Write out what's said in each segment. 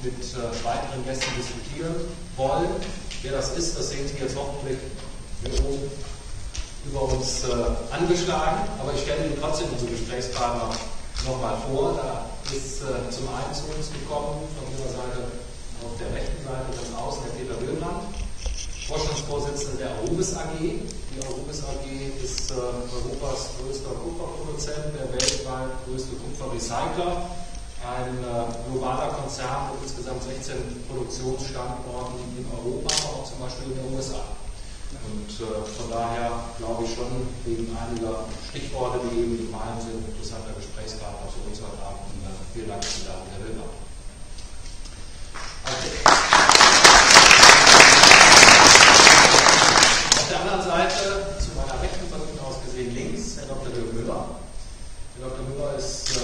mit weiteren Gästen diskutieren wollen. Wer das ist, das sehen Sie jetzt hoffentlich hier oben über uns angeschlagen, aber ich stelle Ihnen trotzdem unsere Gesprächspartner nochmal vor. Da ist zum einen zu uns gekommen, von Ihrer Seite auf der rechten Seite ganz außen, der Peter Willmann, Vorstandsvorsitzender der Arubis AG. Die Arubis AG ist Europas größter Kupferproduzent, der weltweit größte Kupferrecycler, ein globaler Konzern mit insgesamt 16 Produktionsstandorten in Europa, aber auch zum Beispiel in den USA. Und von daher glaube ich schon, wegen einiger Stichworte, die eben gefallen sind, interessanter Gesprächspartner für uns heute Abend. Vielen Dank, dass Sie da sind, Herr Willmann. Auf der anderen Seite, zu meiner rechten von Ihnen aus gesehen links, Herr Dr. Dirk Müller. Herr Dr. Müller ist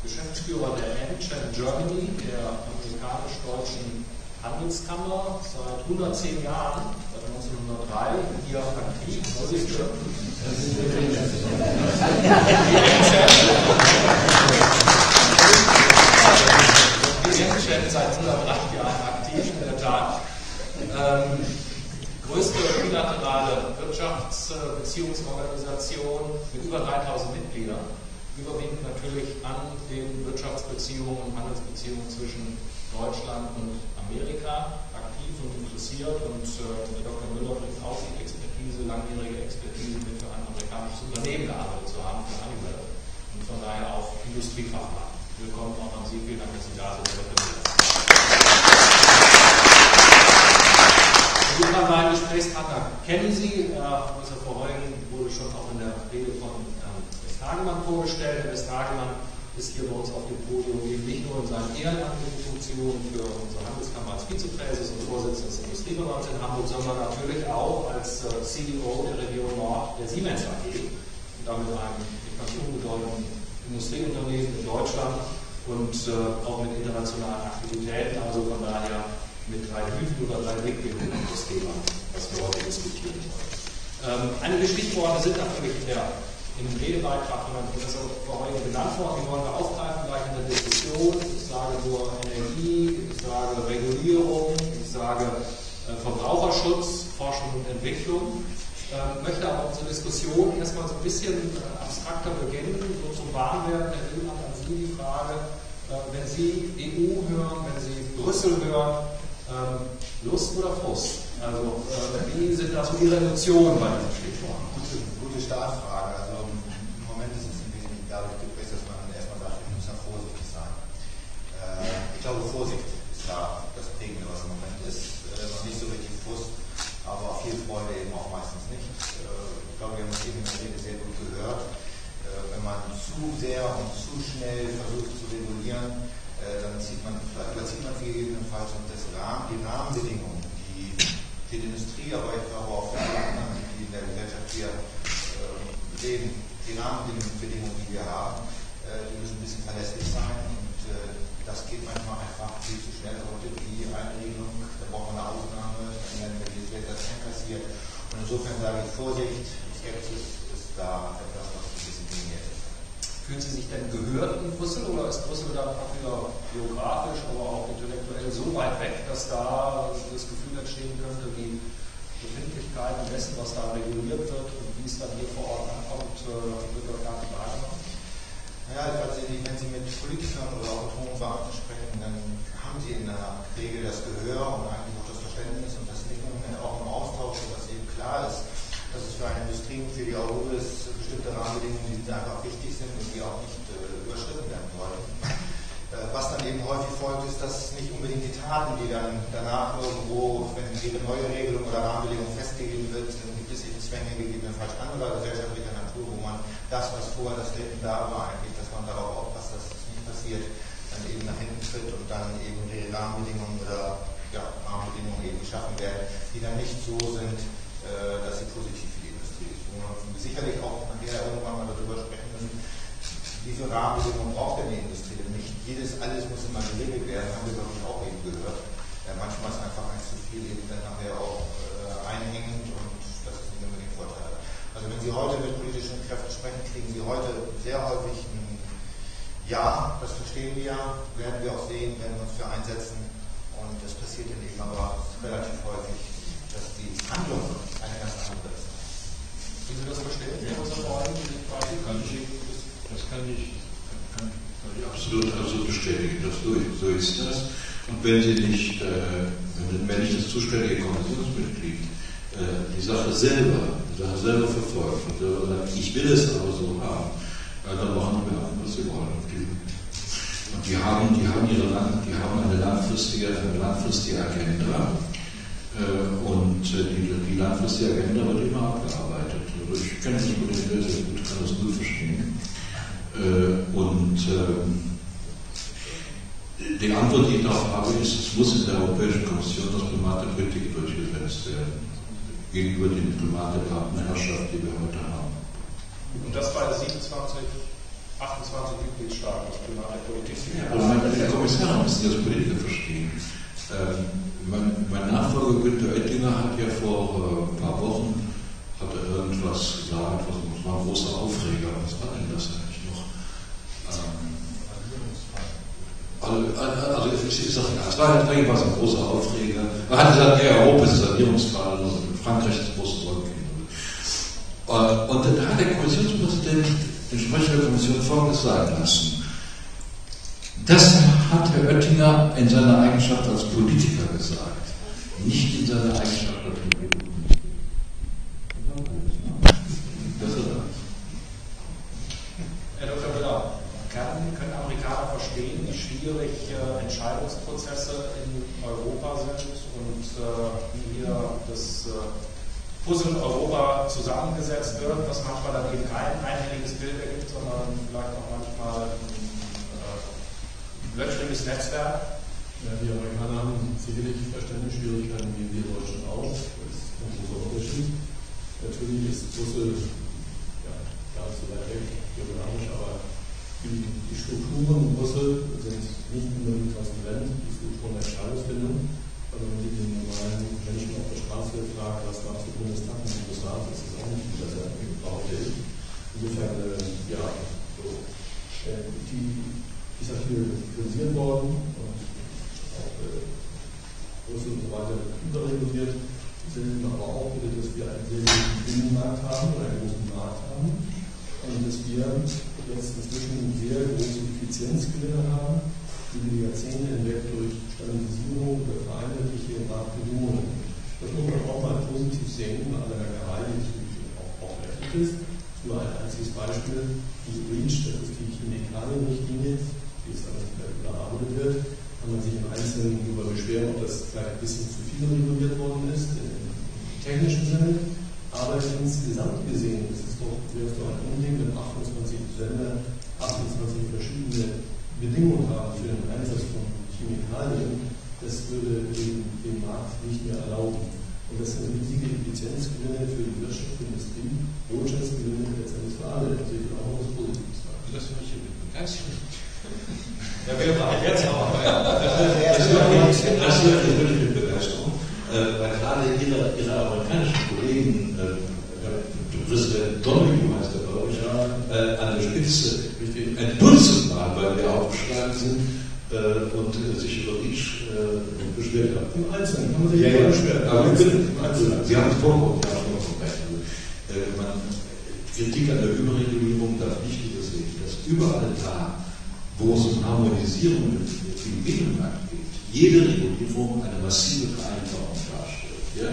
Geschäftsführer der AmCham Germany, der amerikanisch-deutschen Handelskammer, seit 110 Jahren, seit 1903, hier aktiv. Die AmCham seit 108 Jahren aktiv, in der Tat. Größte bilaterale Wirtschaftsbeziehungsorganisation mit über 3000 Mitgliedern, überwiegend natürlich an den Wirtschaftsbeziehungen und Handelsbeziehungen zwischen Deutschland und Amerika aktiv und interessiert, und Herr Dr. Müller bringt auch die Expertise, langjährige Expertise mit für ein amerikanisches Unternehmen gearbeitet zu haben, für Honeywell, und von daher auch Industriefachmann. Willkommen auch an Sie, vielen Dank, dass Sie da sind, Herr Dr. Müller. Die beiden Gesprächspartner kennen Sie. Professor Verheugen wurde schon auch in der Rede von Herrn Westhagemann vorgestellt. Herr Westhagemann ist hier bei uns auf dem Podium eben nicht nur in seinen ehrenamtlichen Funktionen für unsere Handelskammer als Vizepräses und Vorsitzender des Industrieverbands in Hamburg, sondern natürlich auch als CEO der Region Nord der Siemens AG und damit einem ganz unbedeutenden Industrieunternehmen in Deutschland und auch mit internationalen Aktivitäten, also von daher mit 3 Hüten oder 3 Blickwinkeln auf das Thema, was wir heute diskutieren wollen. Einige Stichworte sind natürlich im Redebeitrag von Herrn Professor Verheugen genannt worden. Die wollen wir aufgreifen gleich in der Diskussion. Ich sage nur Energie, ich sage Regulierung, ich sage Verbraucherschutz, Forschung und Entwicklung. Möchte aber unsere Diskussion erstmal so ein bisschen abstrakter beginnen, so zum Warmwerden. Herr Willmann, an Sie die Frage, wenn Sie EU hören, wenn Sie Brüssel hören, Lust oder Frust? Also wie sind da so Ihre Emotionen bei diesem Stichwort? Gute Startfrage. Also im Moment ist es im Wesentlichen dadurch geprägt, dass man erstmal sagt, wir müssen vorsichtig sein. Ich glaube, Vorsicht ist da das Prägende, was im Moment ist. Noch nicht so richtig Frust, aber viel Freude eben auch meistens nicht. Ich glaube, wir haben das eben in der Rede sehr gut gehört. Wenn man zu sehr und zu schnell versucht zu regulieren, dann überzieht man gegebenenfalls und die Rahmenbedingungen, die für die Industrie, aber ich glaube auch für die anderen, die in der Gesellschaft hier leben, die Rahmenbedingungen, die wir haben, die müssen ein bisschen verlässlich sein, und das geht manchmal einfach viel zu schnell. Heute die Einregelung, da braucht man eine Ausnahme, dann wird das einkassiert, und insofern sage ich Vorsicht, Skepsis ist da etwas, was ein bisschen dominiert ist. Fühlen Sie sich denn gehört in Brüssel, oder ist Brüssel dann auch wieder geografisch, aber auch intellektuell so weit weg, dass da das Gefühl entstehen könnte, die Befindlichkeiten dessen, was da reguliert wird und wie es dann hier vor Ort ankommt, wird dort gar nicht wahrgenommen? Ja, wenn Sie mit Politikern oder auch mit hohen Beamten sprechen, dann haben Sie in der Regel das Gehör und eigentlich auch das Verständnis und das Nicken, auch im Austausch, sodass eben klar ist, dass es für eine Industrie und für die Arubis bestimmte Rahmenbedingungen, die einfach wichtig sind und die auch nicht überschritten werden sollen. Was dann eben häufig folgt, ist, dass nicht unbedingt die Taten, die dann danach irgendwo, wenn jede neue Regelung oder Rahmenbedingung festgegeben wird, dann gibt es eben Zwänge, gegebenenfalls anderer gesellschaftlicher Natur, wo man das, was vorher das Treten da war, eigentlich, dass man darauf aufpasst, dass das nicht passiert, dann eben nach hinten tritt und dann eben die Rahmenbedingungen oder Rahmenbedingungen eben geschaffen werden, die dann nicht so sind, dass sie positiv für die Industrie ist. Wo wir sicherlich auch nachher irgendwann mal darüber sprechen müssen, wie viele Rahmenbedingungen braucht denn die Industrie? Denn nicht alles muss immer geregelt werden, haben wir, glaube ich, auch eben gehört. Manchmal ist einfach eins zu viel eben dann nachher auch einhängend, und das ist nicht unbedingt Vorteil. Also wenn Sie heute mit politischen Kräften sprechen, kriegen Sie heute sehr häufig ein Ja, das verstehen wir, werden wir auch sehen, werden wir uns für einsetzen. Und es passiert dann eben aber relativ häufig, dass die Handlung eine ganz andere ist. Wie Sie das verstehen? Ja. Das kann ich absolut bestätigen. So ist das. Und wenn Sie nicht, wenn nicht das zuständige Kommissionsmitglied die Sache selber verfolgt und selber sagt, ich will es aber so haben, dann machen wir auch, was sie wollen. Und die haben eine langfristige Agenda. Und die langfristige Agenda wird immer abgearbeitet. Also ich kenne das Problem sehr, sehr gut, kann das gut verstehen. Die Antwort, die ich darauf habe, ist, es muss in der Europäischen Kommission das Primat der Politik durchgesetzt werden, gegenüber dem Primat der Partnerherrschaft, die wir heute haben. Und das bei 27, 28 Mitgliedstaaten, das Primat der Politik. Ja, aber der Kommissar müssen das Politiker verstehen. Mein Nachfolger Günther Oettinger hat ja vor ein paar Wochen irgendwas gesagt, was war ein großer Aufreger. Was war denn das eigentlich noch? Also ich sage ja, es war irgendwas ein großer Aufreger. Man hat gesagt, ja, Europa ist ein Sanierungsfall und Frankreich ist groß zurückgehen. Und dann hat der Kommissionspräsident den Sprecher der Kommission Folgendes sagen lassen. Das hat Herr Oettinger in seiner Eigenschaft als Politiker gesagt, nicht in seiner Eigenschaft als Politiker. Das ist das. Herr Dr. Müller, können Amerikaner verstehen, wie schwierig Entscheidungsprozesse in Europa sind und wie hier das Puzzle Europa zusammengesetzt wird, was manchmal dann eben kein einhelliges Bild ergibt, sondern vielleicht auch manchmal ein löchriges Netzwerk? Ja, die Amerikaner haben sicherlich Verständnisschwierigkeiten, wie wir Deutschen auch. Das ist ein großer Unterschied. Natürlich ist Brüssel gar nicht so weit weg, geografisch, aber die Strukturen in Brüssel sind nicht unbedingt transparent, die Strukturen der Entscheidungsfindung. Also wenn Sie den normalen Menschen auf der Straße fragen, was macht der Bundestag und der Bundesrat, das ist auch nicht viel besser, behaupte ich. Insofern, die ist ja viel kritisiert worden und auch Brüssel und so weiter überreguliert. Wir sind aber auch bitte, dass wir einen sehr großen Binnenmarkt haben oder einen großen Markt haben und dass wir jetzt inzwischen sehr große Effizienzgewinne haben, die wir die Jahrzehnte hinweg durch Standardisierung oder vereinheitliche Marktbedingungen. Das muss man auch mal positiv sehen, bei einer Bäckerei, die auch berechtigt ist. Nur ein einziges Beispiel, diese REACH, das ist die Chemikalienrichtlinie, die jetzt dann überarbeitet wird, kann man sich im Einzelnen darüber beschweren, ob das vielleicht ein bisschen zu viel reguliert worden ist, im technischen Sinne. Aber insgesamt gesehen, wäre es doch ein Unding, wenn 28 Länder 28 verschiedene Bedingungen haben für den Einsatz von Chemikalien. Das würde den Markt nicht mehr erlauben. Und das sind riesige Effizienzgewinne für die Wirtschaft, für die Industrie, Wohlstandsgewinne letztendlich für alle. Also ich will auch noch was Positives sagen. Das finde ich ganz schön. Ja, wir machen jetzt aber. Das ist wirklich eine Begeisterung, weil gerade Ihre amerikanischen Kollegen, Präsident Donald heißt der, glaube ich, an der Spitze ein Dutzendmal bei mir aufgeschlagen sind und sich über REACH beschwert haben. Im Einzelnen kann man sich nicht beschweren. Aber Sie haben es vollkommen recht. Kritik an der Überregulierung darf nicht übersehen, dass überall da, wo es um Harmonisierung im Binnenmarkt geht, jede Regulierung eine massive Vereinfachung darstellt. Ja?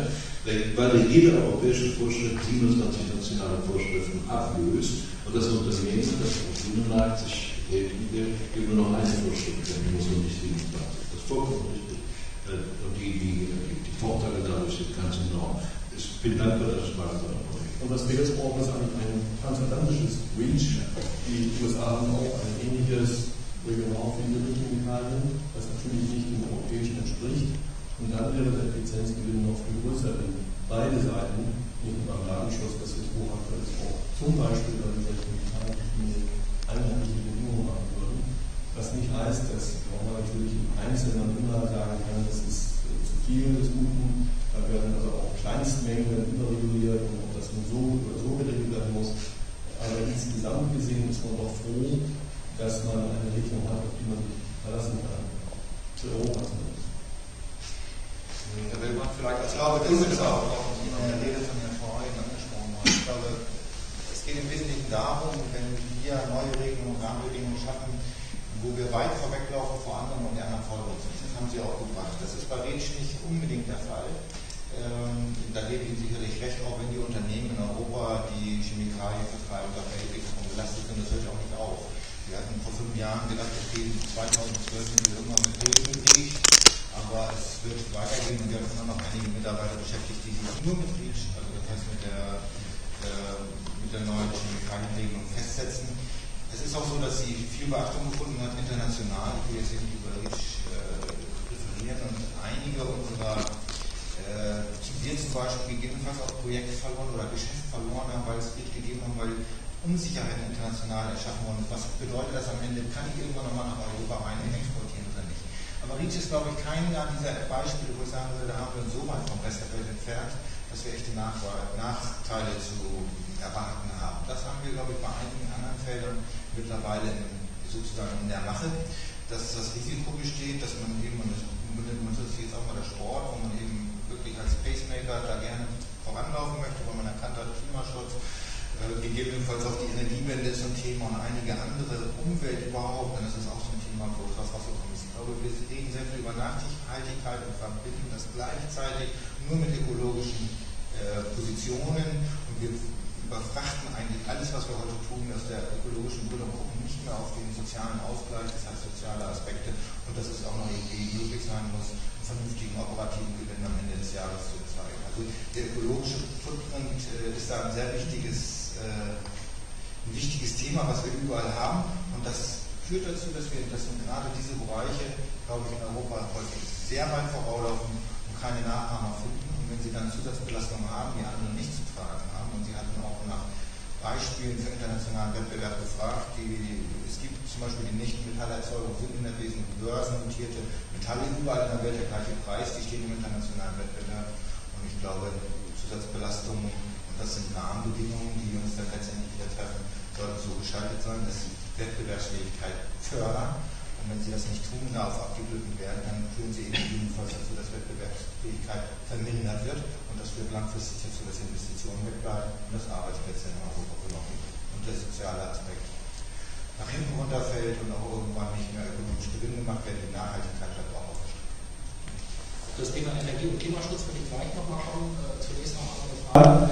Weil jede europäische Vorschrift 27 nationale Vorschriften ablöst und das Unternehmen, das auf dem Binnenmarkt sich tätigen will, eben nur noch eine Vorschrift kennen muss und nicht 27. Das ist vollkommen richtig. Und die Vorteile dadurch sind ganz enorm. Ich bin dankbar, dass es mal gesagt wurde. Und was wir jetzt brauchen, ist eigentlich ein transatlantisches REACH. Die USA haben auch ein ähnliches Regional für Chemikalien, das natürlich nicht dem europäischen entspricht. Und dann wäre der Effizienzgewinn noch viel größer, wenn beide Seiten, nicht nur beim Datenschutz, das jetzt hochaktuell ist, auch zum Beispiel bei dieser Chemikalien einheitliche Bedingungen machen würden. Was nicht heißt, dass man natürlich im Einzelnen immer sagen kann, das ist zu viel des Guten. Da werden also auch Kleinstmengen überreguliert und ob das nun so oder so geregelt werden muss. Aber insgesamt gesehen ist man doch froh, dass man eine für Europa zumindest. Da will man vielleicht, ich glaube, das ist auch in der Rede von Herrn Vorhin angesprochen worden. Ich glaube, es geht im Wesentlichen darum, wenn wir neue Regelungen und Rahmenbedingungen schaffen, wo wir weit vorweglaufen vor anderen und die anderen folgen uns nicht. Das haben Sie auch gebracht. Das ist bei REACH nicht unbedingt der Fall. Da gebe ich Ihnen sicherlich recht, auch wenn die Unternehmen in Europa, die Chemikalien vertreiben, da belastet sind, das hört auch nicht auf. Wir hatten vor 5 Jahren gedacht, okay, 2012 sind wir irgendwann mit REACH, aber es wird weitergehen und wir haben immer noch einige Mitarbeiter beschäftigt, die sich nur mit REACH, also das heißt mit der neuen Chemikalienregelung festsetzen. Es ist auch so, dass sie viel Beachtung gefunden hat international. Ich will jetzt hier nicht über REACH referieren und einige unserer wir zum Beispiel gegebenenfalls auch Projekte verloren oder Geschäft verloren haben, weil es REACH gegeben haben, weil Unsicherheiten international erschaffen worden ist. Was bedeutet das am Ende? Kann ich irgendwann nochmal nach Europa rein exportieren oder nicht? Aber REACH ist, glaube ich, kein dieser Beispiele, wo ich sagen würde, da haben wir uns so weit vom Rest der Welt entfernt, dass wir echte Nachteile zu erwarten haben. Das haben wir, glaube ich, bei einigen anderen Feldern mittlerweile sozusagen in der Mache, dass das Risiko besteht, dass man eben, und das ist jetzt auch mal der Sport, wo man eben wirklich als Pacemaker da gerne voranlaufen möchte, weil man erkannt hat, Klimaschutz, gegebenenfalls auch die Energiewende ist ein Thema und einige andere Umwelt überhaupt, dann ist es auch so ein Thema, wo was rausgekommen ist. Ich glaube, wir reden sehr viel über Nachhaltigkeit und verbinden das gleichzeitig nur mit ökologischen Positionen und wir überfrachten eigentlich alles, was wir heute tun, aus der ökologischen Brille und gucken nicht mehr auf den sozialen Ausgleich, das heißt soziale Aspekte und dass es auch noch irgendwie möglich sein muss, einen vernünftigen operativen Gewinn am Ende des Jahres zu zeigen. Also der ökologische Footprint ist da ein sehr wichtiges Thema, was wir überall haben und das führt dazu, dass gerade diese Bereiche, glaube ich, in Europa häufig sehr weit vorauslaufen und keine Nachahmer finden. Und wenn sie dann Zusatzbelastungen haben, die andere nicht zu tragen haben, und sie hatten auch nach Beispielen für internationalen Wettbewerb gefragt, es gibt zum Beispiel die Nicht-Metallerzeugung, sind in der Wesentlichen börsennotierte Metalle überall in der Welt der gleiche Preis, die stehen im internationalen Wettbewerb. Und ich glaube, Zusatzbelastungen, und das sind Rahmenbedingungen, die uns dann letztendlich wieder treffen, sollten so gestaltet sein, dass sie Wettbewerbsfähigkeit fördern. Und wenn sie das nicht tun, darauf abgebildet werden, dann führen sie eben jedenfalls dazu, dass Wettbewerbsfähigkeit vermindert wird. Und das führt langfristig dazu, dass Investitionen wegbleiben und dass Arbeitsplätze in Europa verloren gehen. Und der soziale Aspekt nach hinten runterfällt und auch irgendwann nicht mehr ökonomisch Gewinn gemacht wird, die Nachhaltigkeit bleibt auch aufgestellt. Das Thema Energie- und Klimaschutz würde ich gleich nochmal kommen. Zunächst noch eine Frage.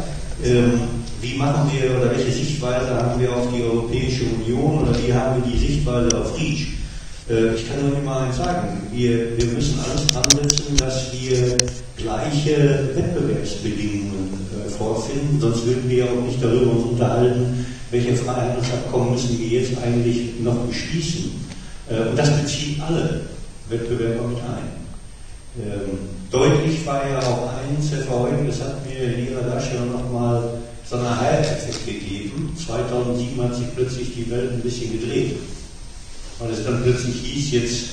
Wie machen wir oder welche Sichtweise haben wir auf die Europäische Union oder wie haben wir die Sichtweise auf REACH? Ich kann nur mal eins sagen, wir müssen alles dran setzen, dass wir gleiche Wettbewerbsbedingungen vorfinden, sonst würden wir auch nicht darüber uns unterhalten, welche Freihandelsabkommen müssen wir jetzt eigentlich noch beschließen. Und das bezieht alle Wettbewerber mit ein. Deutlich war ja auch eins, Herr Verheugen, das hat mir in Ihrer Darstellung nochmal so einen Aha-Effekt gegeben. 2007 hat sich plötzlich die Welt ein bisschen gedreht. Weil es dann plötzlich hieß, jetzt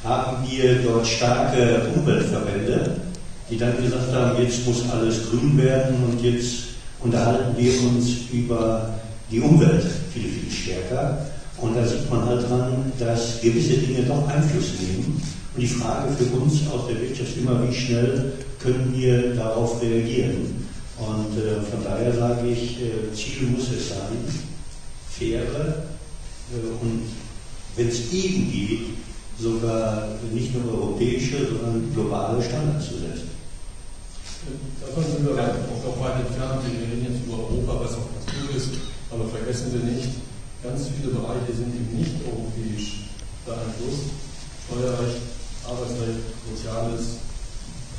haben wir dort starke Umweltverbände, die dann gesagt haben, jetzt muss alles grün werden und jetzt unterhalten wir uns über die Umwelt viel, viel stärker. Und da sieht man halt dran, dass gewisse Dinge doch Einfluss nehmen. Und die Frage für uns aus der Wirtschaft immer, wie schnell können wir darauf reagieren? Und von daher sage ich, Ziel muss es sein, faire und wenn es eben geht, sogar nicht nur europäische, sondern globale Standards zu setzen. Davon sind wir auch weit entfernt. Wir reden jetzt über Europa, was auch ganz gut ist, aber vergessen wir nicht, ganz viele Bereiche sind eben nicht europäisch beeinflusst. Steuerrecht, Arbeitsrecht, Soziales,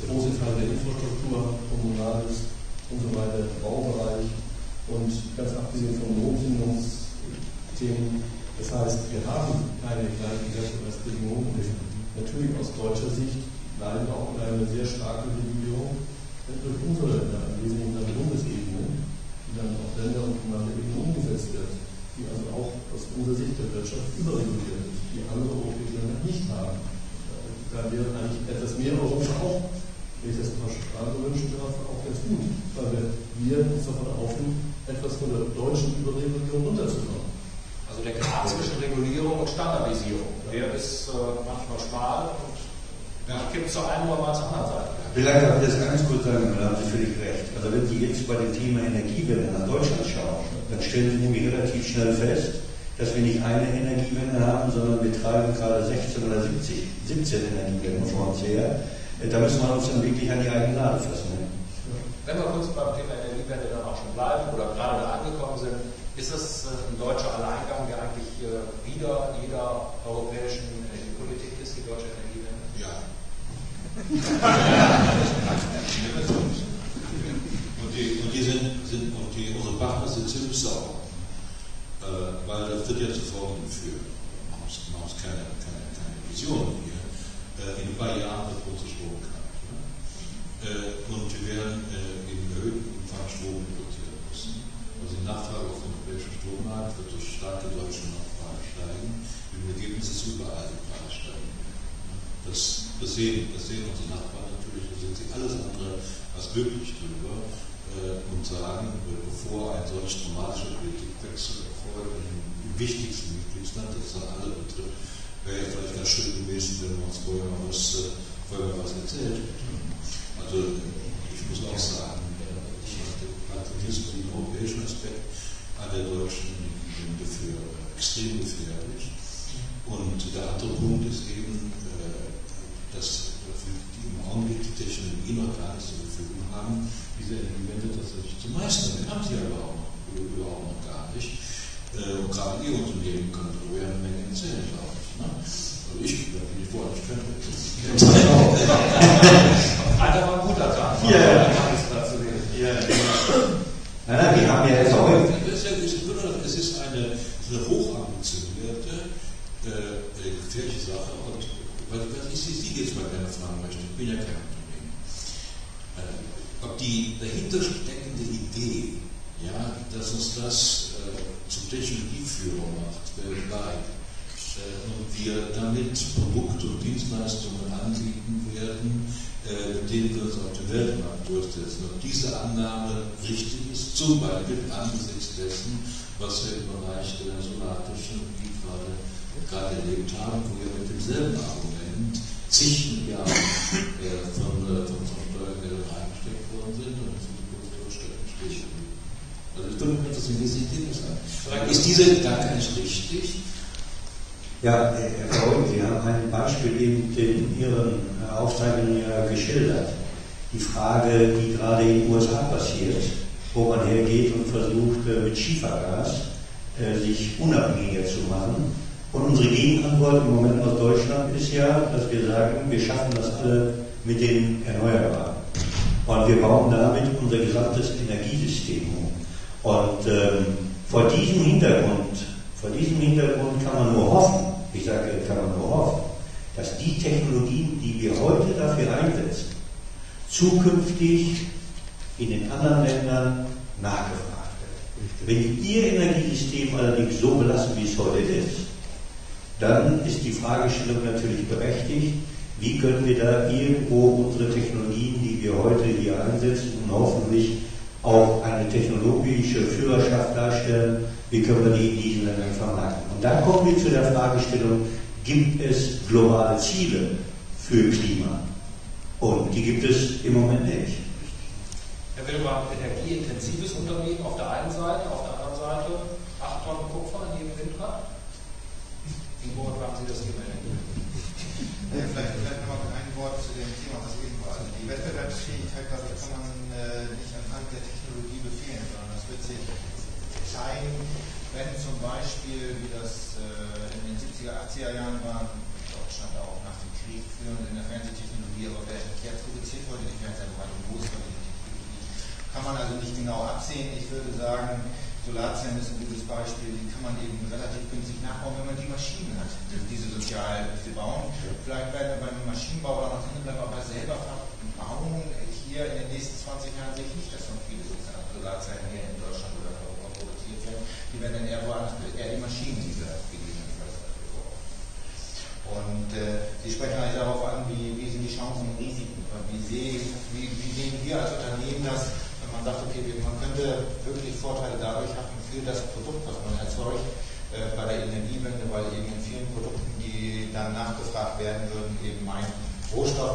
große Teile der Infrastruktur, Kommunales und so weiter, Baubereich und ganz abgesehen von Lohnfindungsthemen. Das heißt, wir haben keine gleichen Wettbewerbsbedingungen. Natürlich aus deutscher Sicht leiden wir auch in einer sehr starken Regulierung durch unsere Länder, im Wesentlichen an der Bundesebene, die dann auf Länder- und Kommunalebene umgesetzt wird, die also auch aus unserer Sicht der Wirtschaft überreguliert ist, die andere europäische Länder nicht haben. Da wäre eigentlich etwas mehr Europa auch, wenn ich das ein paar Sprache wünschen darf, auch ganz gut, weil wir uns davon aufnehmen, etwas von der deutschen Überregulierung runterzukommen. Also der Grad zwischen Regulierung und Standardisierung, der ist manchmal schmal und gebe zu einem oder mal zur anderen Seite. Vielleicht darf ich das ganz kurz sagen, da haben Sie völlig recht. Also wenn Sie jetzt bei dem Thema Energiewende nach Deutschland schauen, dann stellen Sie nämlich relativ schnell fest, dass wir nicht eine Energiewende haben, sondern wir treiben gerade 16 oder 17 Energiewenden vor uns her. Da müssen wir uns dann wirklich an die eigene Lade fassen. Ne? Wenn wir kurz beim Thema Energiewende dann auch schon bleiben oder gerade da angekommen sind, ist das ein deutscher Alleingang, der eigentlich wieder jeder europäischen Energiepolitik ist, die deutsche Energiewende? Ja. Unsere Partner sind ziemlich sauer, weil das wird ja zu Folgen führen. Man muss keine Vision hier. In ein paar Jahren wird große Strom knapp. Und wir werden in erhöhtem Umfang Strom importieren müssen. Also die Nachfrage auf dem europäischen Strommarkt wird durch starke deutsche Nachfrage steigen. Im Ergebnis ist überall die Preise steigen. Das sehen unsere Nachbarn natürlich, da sind sie alles andere als glücklich drüber und sagen, bevor ein solch dramatischer Politikwechsel erfolgt im wichtigsten Mitgliedsland, das dann alle betrifft, wäre ja vielleicht ganz schön gewesen, wenn wir uns vorher mal was erzählt hätten. Also ich muss auch sagen, ich halte diesen europäischen Aspekt an der deutschen Energiewende für extrem gefährlich. Und der andere Punkt ist eben, dass die im Augenblick die Technologie noch gar nicht zur Verfügung haben, diese Energiewende tatsächlich zu meistern. Wir haben sie aber auch überhaupt noch gar nicht. Und gerade Ihr Unternehmen können darüber eine Menge erzählen, glaube ich. Ne? Also ich bin nicht vor, ich könnte. Einer war ein guter Tag. Ja. Nein, wir haben ja jetzt heute. Es ist eine hochambitionierte, gefährliche Sache. Und was ich Sie jetzt mal gerne fragen möchte, ich bin ja kein Unternehmen, ob die dahinter steckende Idee, ja, dass uns das zum Technologieführer macht, weltweit, und wir damit Produkte und Dienstleistungen anbieten werden, mit denen wir uns auf dem Weltmarkt durchsetzen. Ob diese Annahme richtig ist, zum Beispiel angesichts dessen, was wir im Bereich der Solartechnologie gerade erlebt haben, wo wir mit demselben Argument zig Milliarden von Steuergeldern reingesteckt worden sind und jetzt sind die Produktionsstätten stehen. Also ich würde mir das ein bisschen sagen. Ist dieser Gedanke nicht richtig? Ja, Herr Freund, Sie haben ein Beispiel eben in Ihren Aufzeichnungen geschildert. Die Frage, die gerade in den USA passiert, wo man hergeht und versucht, mit Schiefergas sich unabhängiger zu machen. Und unsere Gegenantwort im Moment aus Deutschland ist ja, dass wir sagen, wir schaffen das alle mit den Erneuerbaren. Und wir bauen damit unser gesamtes Energiesystem um. Und vor diesem Hintergrund kann man nur hoffen, dass die Technologien, die wir heute dafür einsetzen, zukünftig in den anderen Ländern nachgefragt werden. Wenn die ihr Energiesystem allerdings so belassen, wie es heute ist, dann ist die Fragestellung natürlich berechtigt, wie können wir da irgendwo unsere Technologien, die wir heute hier einsetzen und hoffentlich auch eine technologische Führerschaft darstellen, wie können wir die in diesen Ländern vermarkten. Und dann kommen wir zu der Fragestellung, gibt es globale Ziele für Klima? Und die gibt es im Moment nicht. Herr Willmann, energieintensives Unternehmen auf der einen Seite, auf der anderen Seite 8 Tonnen Kupfer in jedem Windrad. Wie beurteilen Sie das Thema Energie? Vielleicht nochmal ein Wort zu dem Thema, was eben war. Also die Wettbewerbsfähigkeit, glaube ich, kann man nicht anhand der Technologie befehlen, sondern das wird sich zeigen, wenn zum Beispiel, wie das in den 70er, 80er Jahren war, Deutschland auch nach dem Krieg führend in der Fernsehtechnologie, aber wer produziert heute die Fernsehapparate, wo ist heute die Technologie? Kann man also nicht genau absehen. Ich würde sagen, Solarzellen ist ein gutes Beispiel, die kann man eben relativ günstig nachbauen, wenn man die Maschinen hat, diese Sozialhilfe bauen. Vielleicht werden wir beim Maschinenbau auch noch hinbleiben, aber selber bauen hier in den nächsten 20 Jahren sehe ich nicht, dass noch viele Solarzellen hier in Deutschland oder in Europa produziert werden. Die werden dann eher woanders, eher die Maschinen, die wir gegebenenfalls dafür brauchen. Und Sie sprechen eigentlich darauf an, wie sind die Chancen und Risiken, wie sehen wir als Unternehmen das, wenn man sagt, okay, man könnte wirklich Vorteile dadurch haben für das Produkt, was man erzeugt, bei der Energiewende, weil eben in vielen Produkten, die dann nachgefragt werden würden, eben ein Rohstoff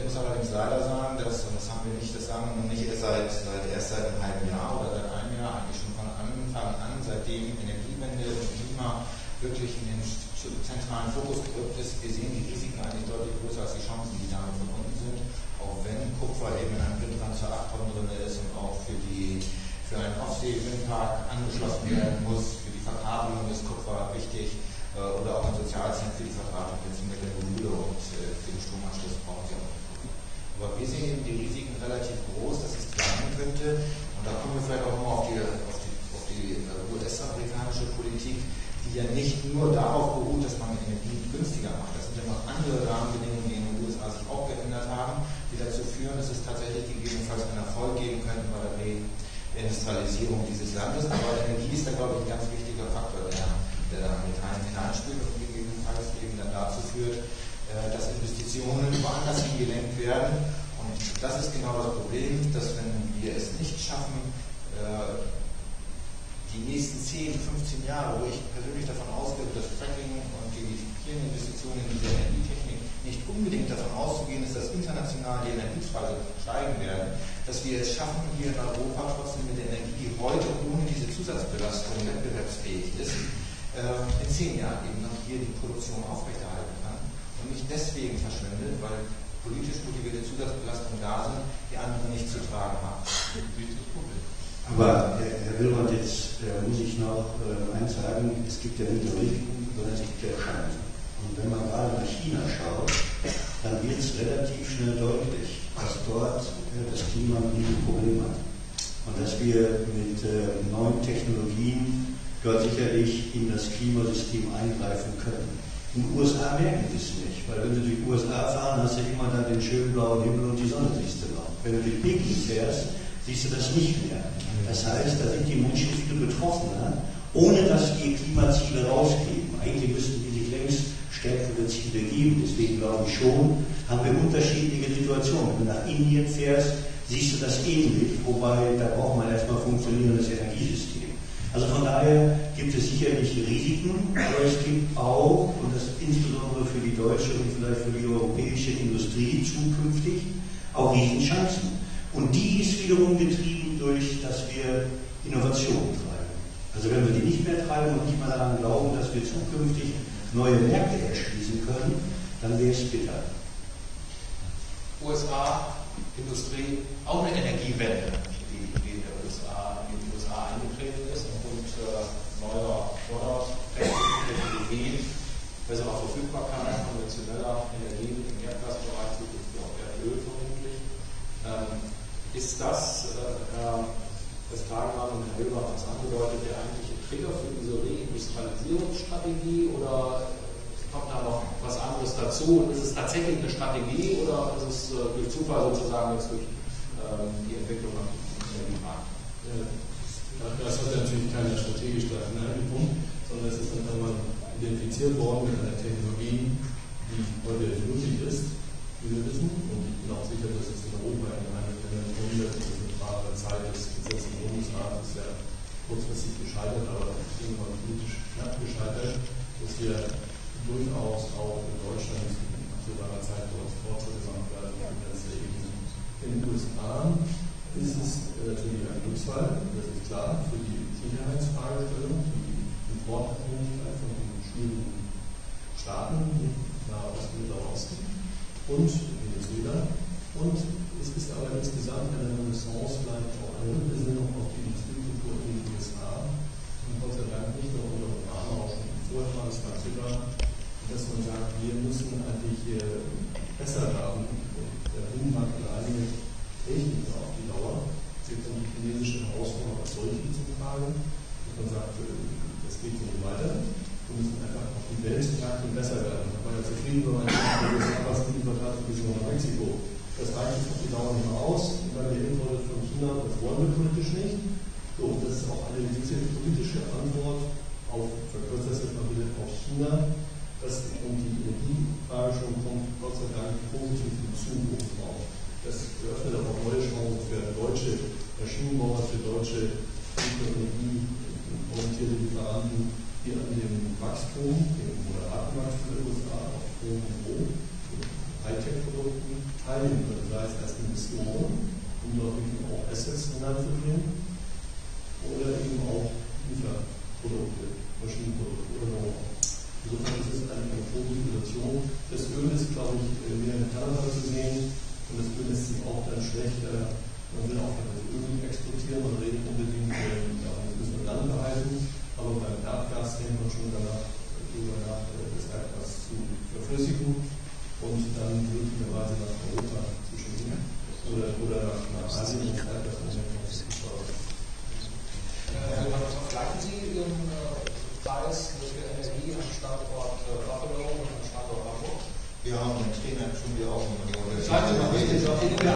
Ich muss allerdings leider sagen, das haben wir nicht, das sagen wir nicht erst seit einem halben Jahr oder seit einem Jahr, eigentlich schon von Anfang an, seitdem Energiewende und Klima wirklich in den zentralen Fokus gerückt ist. Wir sehen die Risiken eigentlich deutlich größer als die Chancen, die damit verbunden sind, auch wenn Kupfer eben in einem Windrand zur 8 Tonnen drin ist und auch für einen Ostsee-Windpark angeschlossen werden muss, für die Verkabelung ist Kupfer wichtig, oder auch ein Sozialzentrum für die Vertratung mit der Module und für den Stromanschluss brauchen sie auch nicht Kupfer. Aber wir sehen eben die Risiken relativ groß, dass es sein könnte, und da kommen wir vielleicht auch noch auf die US-amerikanische Politik, die ja nicht nur darauf beruht, dass man Energie günstiger macht. Das sind ja noch andere Rahmenbedingungen, die in den USA sich auch geändert haben, die dazu führen, dass es tatsächlich gegebenenfalls einen Erfolg geben könnte bei der Reindustrialisierung dieses Landes. Aber Energie ist da, glaube ich, ein ganz wichtiger Faktor, der da mit hineinspielt und gegebenenfalls eben dann dazu führt, dass Investitionen woanders hingelenkt werden. Und das ist genau das Problem, dass wenn wir es nicht schaffen, die nächsten 10, 15 Jahre, wo ich persönlich davon ausgehe, dass Fracking und die vielen Investitionen in diese Energietechnik nicht unbedingt davon auszugehen ist, dass international die Energiepreise steigen werden, dass wir es schaffen, hier in Europa trotzdem mit der Energie, die heute ohne diese Zusatzbelastung wettbewerbsfähig ist, in 10 Jahren eben noch hier die Produktion aufrechterhalten kann und nicht deswegen verschwendet, weil politisch motivierte Zusatzbelastungen da sind, die andere nicht zu tragen haben. Aber Herr Willmann, jetzt muss ich noch eins sagen, es gibt ja nicht nur Risiken, sondern es gibt ja Chancen. Und wenn man gerade nach China schaut, dann wird es relativ schnell deutlich, dass dort das Klima ein Riesenproblem hat. Und dass wir mit neuen Technologien dort sicherlich in das Klimasystem eingreifen können. In den USA merken die es nicht, weil wenn du durch die USA fahren, hast du immer dann den schönen blauen Himmel und die Sonne siehst du noch. Wenn du durch Peking fährst, siehst du das nicht mehr. Das heißt, da sind die Menschen viel betroffener, ohne dass die Klimaziele rausgeben. Eigentlich müssten die sich längst stärkere Ziele geben. Deswegen glaube ich schon, haben wir unterschiedliche Situationen. Wenn du nach Indien fährst, siehst du das ähnlich, wobei da braucht man erstmal funktionierendes Energiesystem. Also von daher gibt es sicherlich Risiken, aber es gibt auch, und das insbesondere für die deutsche und vielleicht für die europäische Industrie zukünftig, auch Riesenchancen. Und die ist wiederum getrieben durch, dass wir Innovationen treiben. Also wenn wir die nicht mehr treiben und nicht mal daran glauben, dass wir zukünftig neue Märkte erschließen können, dann wäre es bitter. USA-Industrie, auch eine Energiewende, die in den USA eingetreten ist und neuer Fördertechnologien, besserer Verfügbarkeit konventioneller Energien im Erdgasbereich, zukünftig auch Erdöl vermutlich. Ist das, das Tagemann und Herr Hilbert hat es angedeutet, der eigentliche Trigger für diese Reindustrialisierungsstrategie oder kommt da noch was anderes dazu? Ist es tatsächlich eine Strategie oder ist es durch Zufall sozusagen jetzt durch die Entwicklung am Energiemarkt? Das hat natürlich keiner strategisch einen Punkt, sondern es ist dann einmal identifiziert worden mit einer Technologie, die heute möglich ist, wie wir wissen. Und ich bin auch sicher, dass es in Europa in einigen Ländern umgesetzt ist. In der Zeit des gesetzlichen Bundesrates ist ja kurzfristig gescheitert, aber irgendwann politisch knapp gescheitert, dass wir durchaus auch in Deutschland in absehbarer Zeit dort Fortschritte machen werden auf ganzer Ebene. In den USA ist es natürlich ein Glücksfall, das ist klar, für die Sicherheitsfragestellung, die Importabhängigkeit von den schwierigen Staaten, Nahosten, Mittlerosten und Venezuela. Und es ist aber insgesamt eine Renaissance, vielleicht auch eine Rückbesinnung auf die Industriekultur in den USA. Und Gott sei Dank nicht nur unter Obama, auch schon vorher war es ganz sogar, dass man sagt, wir müssen eigentlich besser werden. Der Binnenmarkt und einige Techniken auf die Dauer. Es gibt dann die chinesische Herausforderung als solche zu tragen. Und man sagt, das geht so nicht weiter. Wir müssen einfach auf die Weltmärkte besser werden. Ich war ja zufrieden, wenn man was geliefert hat, bis nach Mexiko. Das reicht uns auf die Dauer nicht mehr aus. Weil die Importe von China, das wollen wir politisch nicht. So, das ist auch eine gewisse politische Antwort auf, verkürzt das jetzt mal wieder, auf China. Und die Energiefrage schon kommt, Gott sei Dank, positiv hinzu drauf. Das eröffnet aber auch neue Chancen für deutsche Maschinenbauer, für deutsche energieorientierte Lieferanten, die an dem Wachstum, dem moderaten Wachstum der USA, auch hohem Niveau, Hightech-Produkten teilnehmen andererseits zu sehen. Und das lässt sich auch dann schlecht, man will auch das Öl exportieren, man redet unbedingt, das müssen wir lang behalten, aber beim Erdgas denkt man schon darüber nach, das Erdgas zu verflüssigen und dann möglicherweise nach Europa zu schicken oder nach Asien das Erdgas zu steuern. Vergleichen Sie Ihren Preis für Energie am Standort Buffalo und am Standort Hamburg? Wir haben den Trainer schon die Augen. Sagen Sie mal,